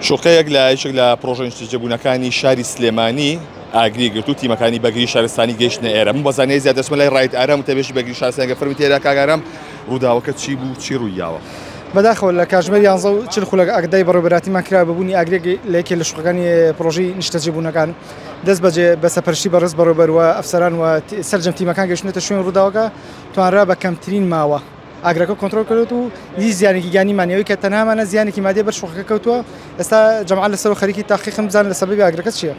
شوقەیەک لە یەکێک لە پرۆژە نیشتەجێبوونەکانی شاری سلێمانی ئاگری گرت و تیمەکانی بەگری شارستانی گەیشتنە ئێرە. من بەزانەیە زیاد دەچمە لای ڕایت ئارام و تەبێژی بەگری شارستانیەکە فەرمی تێدا کاگارام ڕووداوەکە چی بوو چی ڕوویاوە؟ بەداخەوە لە کاتژمێر 11 خولەک ئاگدای بەڕێوەبەراتیمان کرا ببوونی ئاگرێک لە یەکێک لە شوقەکانی پرۆژەی نیشتەجێبوونەکان دەست بەجێ بە سەپەرشتی بەڕێز بەڕێوەبەرەوە ئەفسەران و سەرجەم تیمەکان گەیشتنەتە شوێن ڕووداوەکە توانرا بە کەمترین ماوە ئاگرەکە کۆنتڕۆل کردوێت و هیچ زیانێکی گیانیمانیەوەی کە تەنهامانە زیانێکی مادی بەر شوقەکە کەوتووە. ئێستا جەمعەت لەسەر خەریکی تاقیقم بزانن لە سەبەبی ئاگرەکە چییە.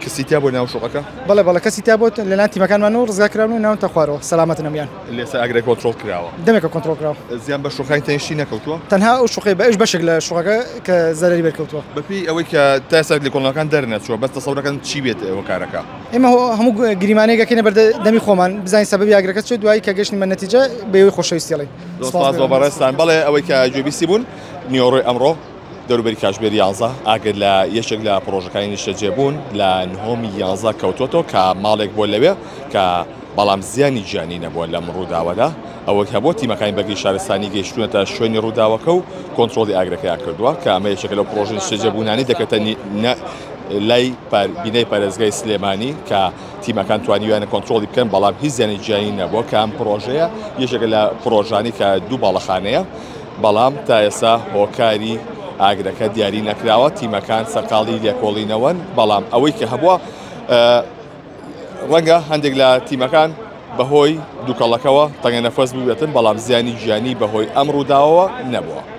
کەسی تیا بۆ ناو شوقەکە؟ بەڵێ کەسی تیا بۆت لەلایەن تیمەکانمانەوە ڕزگارکراون و ناونتە خوارەوە سەلامەتن ئەمیان. لێستا ئاگرەکە کۆنتڕۆڵ کراوە، دەمێکە کۆنتڕۆڵ کراوە. زیان بە شوقەکانی تەنیشتی نەکەوتووە؟ تەنها ئەو شوقەی بە ئەوش بەشێک لە شوقەکە کە زەرەری بەرکەوتووە. بەپێی ئەوەی کە تا ئێستا لێکۆڵینەوەکان دەرنەچووە بەس تەسەوورەکەن چی بێت ئەوە کارەکە؟ ئێمە هەموو گریمانەیەکەکەینە بەردە دەمی خۆمان بزانین سەبەبی ئاگرەکە چێت دوایی کە گەشتین بە نەتیجە بەوەی خۆشەویستیڵی. سپاس بۆ بەڕێستان. بەڵێ ئەوەی کە گوێبیستی بوون نیۆڕۆی ئەمڕۆ دەوروبەری کاتژمێر 11 ئاگر لە یەکێک لە پرۆژەکانی نیشتەجێبوون لە نهۆمی 11 کەوتوەتەوە کە ماڵێک بۆ لەوێ کە بەڵام زیانی گیانی نەبووە لەم ڕووداوەدا. ئەوە هەبوو تیمەکانی بەگری شارستانی گەیشتوونەتە شوێنی ڕووداوەکە و کۆنتڕۆڵی ئاگرەکەیان کردووە کە ئەمە یەکێک لە پرۆژە نیشتەجێبوونانی دەکەوێتە لای بینەی پارێزگای سلێمانی کە تیمەکان توانیویانە کۆنتڕۆڵی بکەن بەڵام هیچ زیانی گیانی نەبووە کە ئەم پرۆژەیە یەکێک لە پرۆژانی کە دوو باڵەخانەیە بەڵام تا ئێستا هۆکاری ئاگرەکە دیاری نەکراوە. تیمەکان سەرقاڵی لێکۆڵینەوەن بەڵام ئەوەی کە هەبووە ڕەنگە هەندێک لە تیمەکان بەهۆی دووکەڵەکەوە تەنگە نەفەس بووێتن بەڵام زیانی گیانی بەهۆی ئەم ڕووداوەوە نەبووە.